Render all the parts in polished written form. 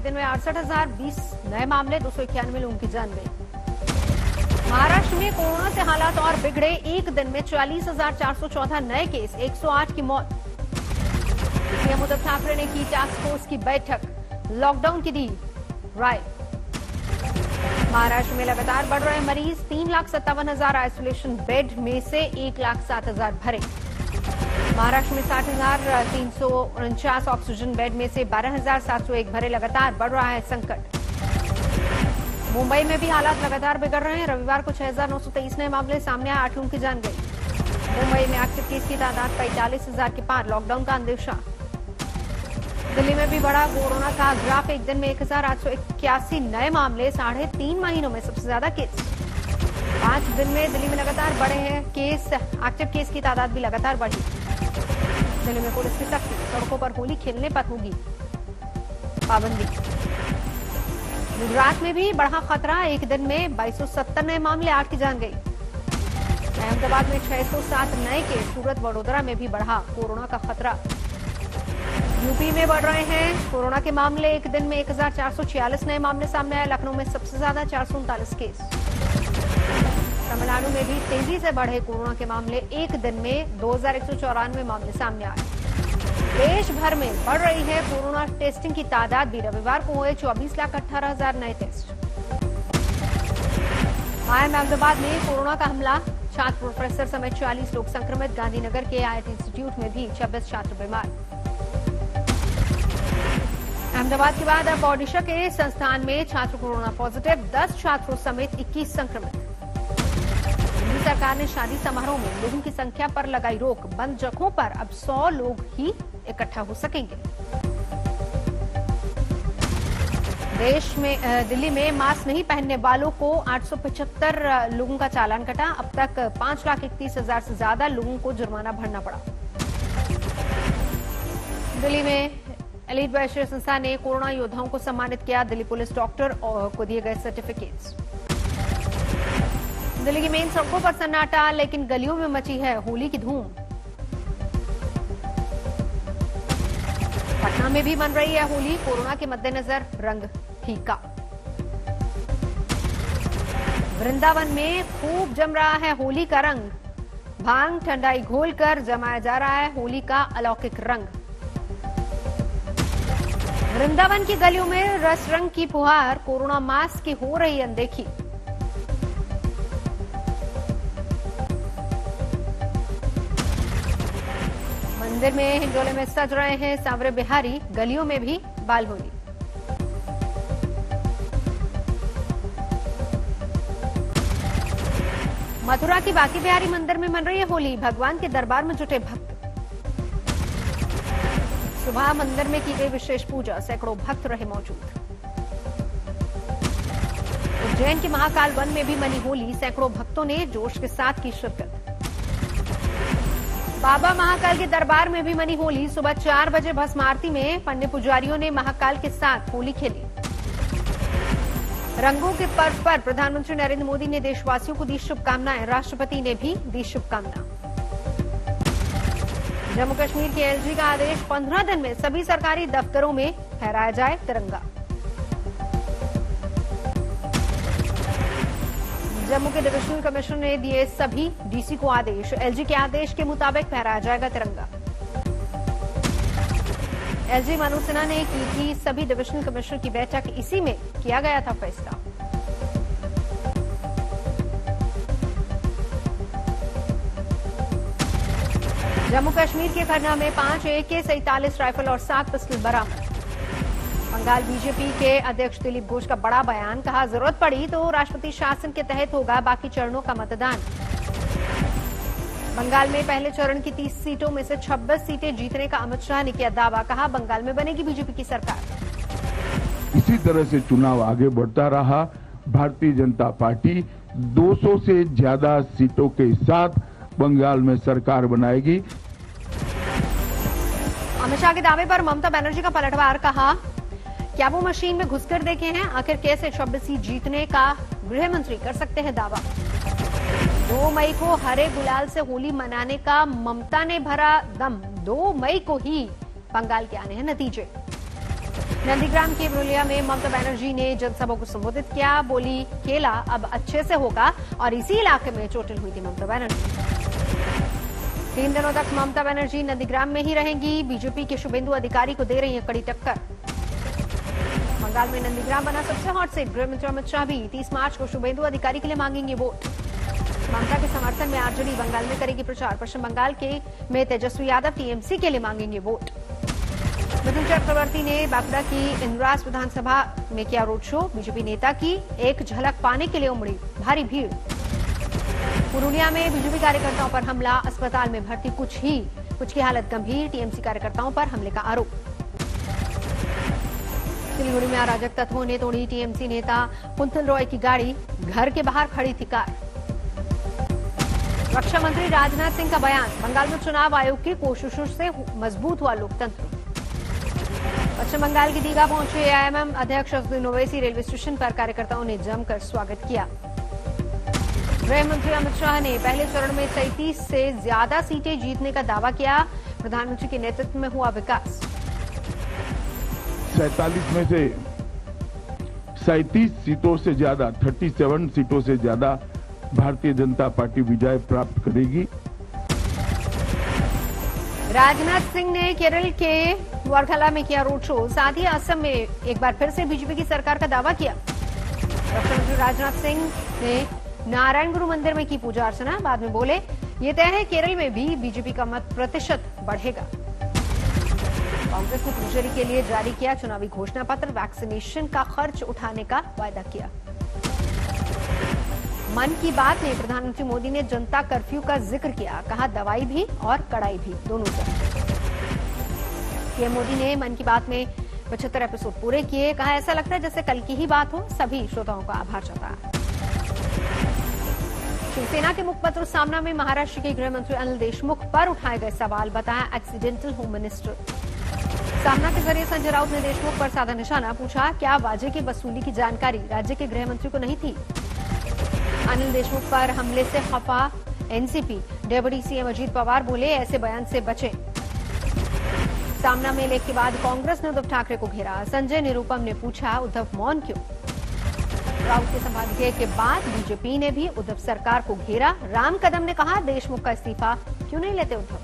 दिन में 68,020 नए मामले, 291 लोगों की जान गई। महाराष्ट्र में कोरोना से हालात और बिगड़े, एक दिन में 40,414 नए केस, 108 की मौत। सीएम उद्धव ठाकरे ने की टास्क फोर्स की बैठक, लॉकडाउन की दी राय। महाराष्ट्र में लगातार बढ़ रहे मरीज, 3,57,000 आइसोलेशन बेड में से 1,07,000 भरे। महाराष्ट्र में 60,349 ऑक्सीजन बेड में से 12,701 भरे। लगातार बढ़ रहा है संकट। मुंबई में भी हालात लगातार बिगड़ रहे हैं। रविवार को 6,923 नए मामले सामने आए, 8 लोगों की जान गई। मुंबई में एक्टिव केस की तादाद 45,000 के पार, लॉकडाउन का अंदेशा। दिल्ली में भी बढ़ा कोरोना का ग्राफ, एक दिन में 1,881 नए मामले, 3.5 महीनों में सबसे ज्यादा केस। 5 दिन में दिल्ली में लगातार बढ़े हैं केस, एक्टिव केस की तादाद भी लगातार बढ़ी। दिल्ली में पुलिस की सख्ती, सड़कों पर होली खेलने पर होगी पाबंदी। गुजरात में भी बढ़ा खतरा, एक दिन में 2270 नए मामले, 8 की जान गई। अहमदाबाद में 607 नए केस, सूरत वडोदरा में भी बढ़ा कोरोना का खतरा। यूपी में बढ़ रहे हैं कोरोना के मामले, एक दिन में 1,446 नए मामले सामने आए। लखनऊ में सबसे ज्यादा 439 केस। तमिलनाडु में भी तेजी से बढ़े कोरोना के मामले, एक दिन में 2,194 मामले सामने आए। देश भर में बढ़ रही है कोरोना टेस्टिंग की तादाद भी, रविवार को हुए 24,18,000 नए टेस्ट। अहमदाबाद में कोरोना का हमला, छात्र प्रोफेसर समेत 40 लोग संक्रमित। गांधीनगर के आईआईटी इंस्टीट्यूट में भी 26 छात्र बीमार। अहमदाबाद के बाद अब ओडिशा के संस्थान में छात्र कोरोना पॉजिटिव, 10 छात्रों समेत 21 संक्रमित। दिल्ली सरकार ने शादी समारोह में लोगों की संख्या पर लगाई रोक, बंद जगहों पर अब 100 लोग ही इकट्ठा हो सकेंगे। देश में दिल्ली में मास्क नहीं पहनने वालों को 875 लोगों का चालान कटा। अब तक 5,31,000 से ज्यादा लोगों को जुर्माना भरना पड़ा। दिल्ली में एलीट वैश्य संस्था ने कोरोना योद्धाओं को सम्मानित किया। दिल्ली पुलिस डॉक्टर को दिए गए सर्टिफिकेट्स। दिल्ली की मेन सड़कों पर सन्नाटा, लेकिन गलियों में मची है होली की धूम। पटना में भी मन रही है होली, कोरोना के मद्देनजर रंग फीका। वृंदावन में खूब जम रहा है होली का रंग, भांग ठंडाई घोलकर जमाया जा रहा है होली का अलौकिक रंग। वृंदावन की गलियों में रस रंग की फुहार, कोरोना मास्क की हो रही अनदेखी। मंदिर में हिंडोले में सज रहे हैं सांवरे बिहारी, गलियों में भी बाल होली। मथुरा की बांके बिहारी मंदिर में मन रही है होली, भगवान के दरबार में जुटे भक्त। सुबह मंदिर में की गई विशेष पूजा, सैकड़ों भक्त रहे मौजूद। उज्जैन के महाकाल वन में भी मनी होली, सैकड़ों भक्तों ने जोश के साथ की शिरकत। बाबा महाकाल के दरबार में भी मनी होली, सुबह 4 बजे भस्म आरती में पन्ने पुजारियों ने महाकाल के साथ होली खेली। रंगों के पर्व पर प्रधानमंत्री नरेंद्र मोदी ने देशवासियों को दी शुभकामनाएं, राष्ट्रपति ने भी दी शुभकामना। जम्मू कश्मीर के एलजी का आदेश, 15 दिन में सभी सरकारी दफ्तरों में फहराया जाए तिरंगा। जम्मू के डिविजनल कमिश्नर ने दिए सभी डीसी को आदेश, एलजी के आदेश के मुताबिक फहराया जाएगा तिरंगा। एलजी मनोज सिन्हा ने की थी सभी डिविजनल कमिश्नर की बैठक, इसी में किया गया था फैसला। जम्मू कश्मीर के खरना में 5 AK, 47 राइफल और 7 पिस्टल बरामद। बंगाल बीजेपी के अध्यक्ष दिलीप घोष का बड़ा बयान, कहा जरूरत पड़ी तो राष्ट्रपति शासन के तहत होगा बाकी चरणों का मतदान। बंगाल में पहले चरण की 30 सीटों में से 26 सीटें जीतने का अमित शाह ने किया दावा, कहा बंगाल में बनेगी बीजेपी की सरकार। इसी तरह से चुनाव आगे बढ़ता रहा, भारतीय जनता पार्टी 200 से ज्यादा सीटों के साथ बंगाल में सरकार बनाएगी। अमित शाह के दावे पर ममता बनर्जी का पलटवार, कहा क्या वो मशीन में घुसकर देखे हैं, आखिर कैसे 26 सीट जीतने का गृह मंत्री कर सकते हैं दावा। 2 मई को हरे गुलाल से होली मनाने का ममता ने भरा दम, 2 मई को ही बंगाल के आने हैं नतीजे। नंदीग्राम के ब्रुलिया में ममता बनर्जी ने जनसभा को संबोधित किया। बोली, खेला अब अच्छे से होगा और इसी इलाके में चोटिल हुई थी ममता बनर्जी। 3 दिनों तक ममता बनर्जी नंदीग्राम में ही रहेंगी। बीजेपी के शुभेंदु अधिकारी को दे रही है कड़ी टक्कर। बंगाल में नंदीग्राम बना सबसे हॉट सीट। गृह मंत्री अमित शाह भी 30 मार्च को शुभेंदु अधिकारी के लिए मांगेंगे वोट। ममता के समर्थन में आरजेडी बंगाल में करेगी प्रचार। पश्चिम बंगाल में तेजस्वी यादव टीएमसी के लिए मांगेंगे वोट। मिथुन चक्रवर्ती ने बांकुड़ा की इंद्रास विधानसभा में किया रोड शो। बीजेपी नेता की एक झलक पाने के लिए उमड़ी भारी भीड़। पुरुलिया में बीजेपी कार्यकर्ताओं पर हमला। अस्पताल में भर्ती कुछ की हालत गंभीर। टीएमसी कार्यकर्ताओं पर हमले का आरोप। सिलीगुड़ी में अराजक तत्वों ने तोड़ी टीएमसी नेता कुंतल रॉय की गाड़ी। घर के बाहर खड़ी थी कार। रक्षा मंत्री राजनाथ सिंह का बयान। बंगाल में चुनाव आयोग की कोशिशों से मजबूत हुआ लोकतंत्र। पश्चिम बंगाल की दीघा पहुंचे एआईएमएम अध्यक्ष असदुद्दीन ओवैसी। रेलवे स्टेशन पर कार्यकर्ताओं ने जमकर स्वागत किया। गृह मंत्री अमित शाह ने पहले चरण में 37 से ज्यादा सीटें जीतने का दावा किया। प्रधानमंत्री के नेतृत्व में हुआ विकास। 47 में से 37 सीटों से ज्यादा 37 सीटों से ज्यादा भारतीय जनता पार्टी विजय प्राप्त करेगी। राजनाथ सिंह ने केरल के वारखला में किया रोड शो। साथ ही असम में एक बार फिर से बीजेपी की सरकार का दावा किया। रक्षा मंत्री राजनाथ सिंह ने नारायण गुरु मंदिर में की पूजा अर्चना। बाद में बोले, ये तय है केरल में भी बीजेपी का मत प्रतिशत बढ़ेगा। कांग्रेस ने पुडुचेरी के लिए जारी किया चुनावी घोषणा पत्र। वैक्सीनेशन का खर्च उठाने का वायदा किया। मन की बात में प्रधानमंत्री मोदी ने जनता कर्फ्यू का जिक्र किया। कहा, दवाई भी और कड़ाई भी दोनों से। पीएम मोदी ने मन की बात में 75 एपिसोड पूरे किए। कहा, ऐसा लगता है जैसे कल की ही बात हो। सभी श्रोताओं का आभार जताया। शिवसेना के मुखपत्र सामना में महाराष्ट्र के गृह मंत्री अनिल देशमुख पर उठाए गए सवाल। बताया, एक्सीडेंटल होम मिनिस्टर। सामना के जरिए संजय राउत ने देशमुख पर साधा निशाना। पूछा, क्या वाजे की वसूली की जानकारी राज्य के गृह मंत्री को नहीं थी? अनिल देशमुख पर हमले से खफा NCP. Deputy CM Ajit Pawar बोले, ऐसे बयान से बचें। सामना मेले के बाद कांग्रेस ने उद्धव ठाकरे को घेरा। संजय निरुपम ने पूछा, उद्धव मौन क्यों? राउत के संभागीय के बाद बीजेपी ने भी उद्धव सरकार को घेरा। राम कदम ने कहा, देशमुख का इस्तीफा क्यों नहीं लेते उद्धव?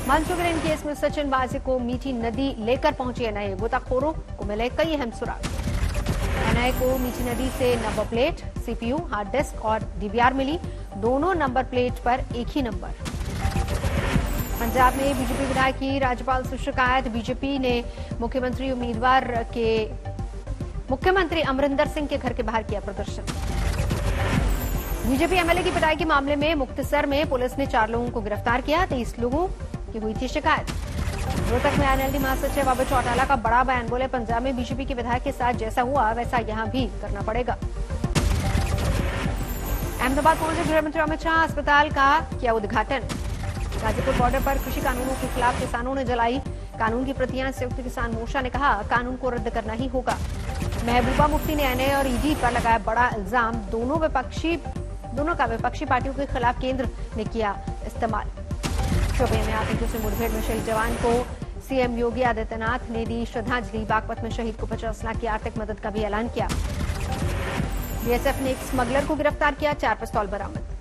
मनसुख केस में सचिन वाजे को मीठी नदी लेकर पहुंची एनआईए। गोताखोरों को मिले कई अहम सुराग। एनआईए को मीठी नदी से number plate, CPU, hard disk और डीवीआर मिली। दोनों नंबर प्लेट पर एक ही नंबर। पंजाब में बीजेपी विधायक की राज्यपाल से शिकायत। बीजेपी ने मुख्यमंत्री अमरिंदर सिंह के घर के बाहर किया प्रदर्शन। बीजेपी एमएलए की पिटाई के मामले में मुक्तसर में पुलिस ने 4 लोगों को गिरफ्तार किया। 23 लोगों की हुई थी शिकायत। रोहतक में एनएलडी महासचिव अभय चौटाला का बड़ा बयान। बोले, पंजाब में बीजेपी के विधायक के साथ जैसा हुआ वैसा यहां भी करना पड़ेगा। अहमदाबाद पहुंचे गृह मंत्री अमित शाह। अस्पताल का किया उद्घाटन। गाजीपुर बॉर्डर पर कृषि कानूनों के खिलाफ किसानों ने जलाई कानून की प्रतियां। संयुक्त किसान मोर्चा ने कहा, कानून को रद्द करना ही होगा। महबूबा मुफ्ती ने एनआईए और ईडी पर लगाया बड़ा इल्जाम। दोनों का विपक्षी पार्टियों के खिलाफ केंद्र ने किया इस्तेमाल। शोपियां में आतंकियों से मुठभेड़ में शहीद जवान को सीएम योगी आदित्यनाथ ने दी श्रद्धांजलि। बागपत में शहीद को 50 लाख की आर्थिक मदद का भी ऐलान किया। बीएसएफ ने एक स्मगलर को गिरफ्तार किया। 4 पिस्तौल बरामद।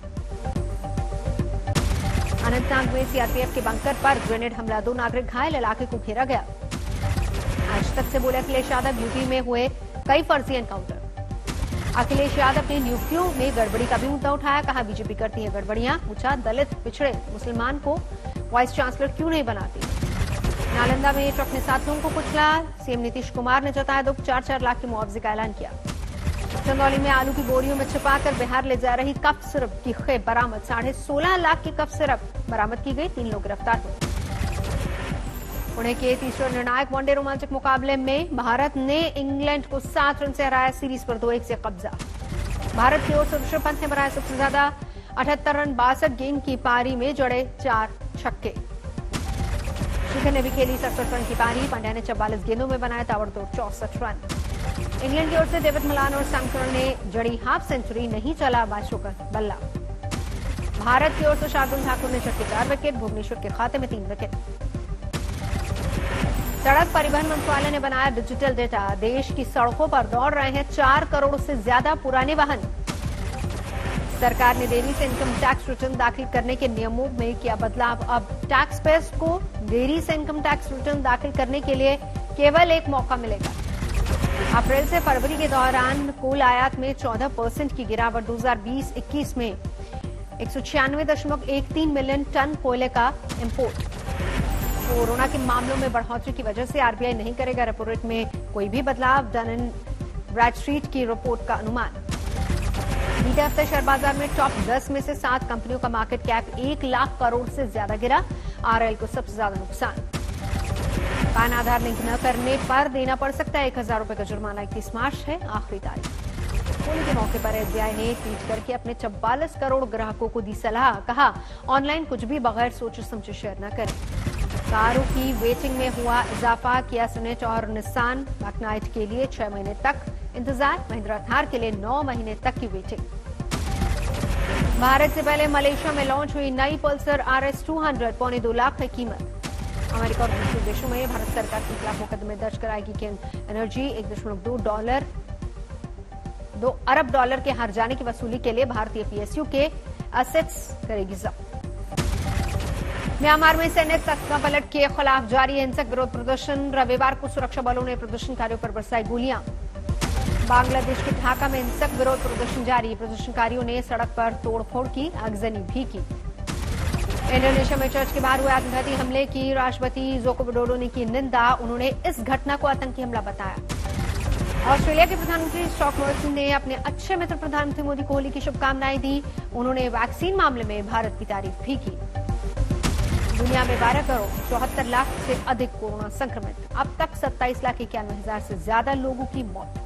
अनंतनाग में सीआरपीएफ के बंकर पर ग्रेनेड हमला। 2 नागरिक घायल। इलाके को घेरा गया। आज तक से बोले अखिलेश यादव। यूपी में हुए कई फर्जी एनकाउंटर। अखिलेश यादव ने नियुक्तियों में गड़बड़ी का भी मुद्दा उठाया। कहा, बीजेपी करती है गड़बड़ियां। पूछा, दलित, पिछड़े, मुसलमान को वाइस चांसलर क्यों नहीं बनाती? नालंदा में ट्रक ने 7 लोगों को कुचला। सीएम नीतीश कुमार ने जताया दुख। 4-4 लाख के मुआवजे का ऐलान किया। चंदौली में आलू की बोरियों में छिपाकर बिहार ले जा रही कफ सिरप की खेप बरामद। 16.5 लाख की कफ सिरप बरामद की गई। 3 लोग गिरफ्तार हुए। पुणे के तीसरे निर्णायक वनडे रोमांचक मुकाबले में भारत ने इंग्लैंड को 7 रन से हराया। सीरीज पर 2-1 से कब्जा। भारत की ओर से ऋषभ पंत ने बनाया सबसे ज्यादा 78 रन। 62 गेंद की पारी में जड़े 4 छक्के। शिखर ने भी खेली 67 रन की पारी। पांड्या ने 44 गेंदों में बनाया ताबड़तोड़ 64 रन। इंग्लैंड की ओर से डेविड मलान और सैमसन ने जड़ी हाफ सेंचुरी। नहीं चला बादशाह का बल्ला। भारत की ओर से शार्दुल ठाकुर ने चटके 4 विकेट। भुवनेश्वर के खाते में 3 विकेट। सड़क परिवहन मंत्रालय ने बनाया डिजिटल डेटा। देश की सड़कों पर दौड़ रहे हैं 4 करोड़ से ज्यादा पुराने वाहन। सरकार ने देरी से इनकम टैक्स रिटर्न दाखिल करने के नियमों में किया बदलाव। अब टैक्स पेयर्स को देरी से इनकम टैक्स रिटर्न दाखिल करने के लिए केवल एक मौका मिलेगा। अप्रैल से फरवरी के दौरान कुल आयात में 14% की गिरावट। 2020-21 में 196.13 मिलियन टन कोयले का इंपोर्ट। कोरोना के मामलों में बढ़ोतरी की वजह से आरबीआई नहीं करेगा रेपो रेट में कोई भी बदलाव। डन एंड ब्रैडस्ट्रीट की रिपोर्ट का अनुमान। बीते हफ्ते शेयर बाजार में टॉप 10 में से 7 कंपनियों का मार्केट कैप 1 लाख करोड़ से ज्यादा गिरा। आरएल को सबसे ज्यादा नुकसान। पैन आधार लिंक न करने पर देना पड़ सकता है 1,000 रुपए का जुर्माना। 31 मार्च है आखिरी तारीख। होली के मौके पर एसबीआई ने ट्वीट करके अपने 44 करोड़ ग्राहकों को दी सलाह। कहा, ऑनलाइन कुछ भी बगैर सोचे समझे शेयर न करें। कारों की वेटिंग में हुआ इजाफा। किया सोनेट और निसान मैग्नाइट के लिए 6 महीने तक इंतजार। महिंद्रा थार के लिए 9 महीने तक की वेटिंग। भारत से पहले मलेशिया में लॉन्च हुई नई पल्सर RS 200 $2.25 लाख है कीमत। अमेरिका और दूसरे देशों में भारत सरकार के खिलाफ मुकदमे दर्ज कराएगी केन एनर्जी। 1.2 अरब डॉलर के हार जाने की वसूली के लिए भारतीय PSU के एसेट्स करेगी जब्त। म्यांमार में सैन्य तख्ता पलट के खिलाफ जारी हिंसक विरोध प्रदर्शन। रविवार को सुरक्षा बलों ने प्रदर्शनकारियों पर बरसाई गोलियां। बांग्लादेश के ढाका में हिंसक विरोध प्रदर्शन जारी। प्रदर्शनकारियों ने सड़क पर तोड़फोड़ की, आगजनी भी की। इंडोनेशिया में चर्च के बाहर हुए आत्मघाती हमले की राष्ट्रपति जोको विडोडो ने की निंदा। उन्होंने इस घटना को आतंकी हमला बताया। ऑस्ट्रेलिया के प्रधानमंत्री स्कॉट मॉरिसन ने अपने अच्छे मित्र प्रधानमंत्री मोदी को होली की शुभकामनाएं दी। उन्होंने वैक्सीन मामले में भारत की तारीफ भी की। दुनिया में 12 करोड़ 74 लाख से अधिक कोरोना संक्रमित। अब तक 27,91,000 से ज्यादा लोगों की मौत।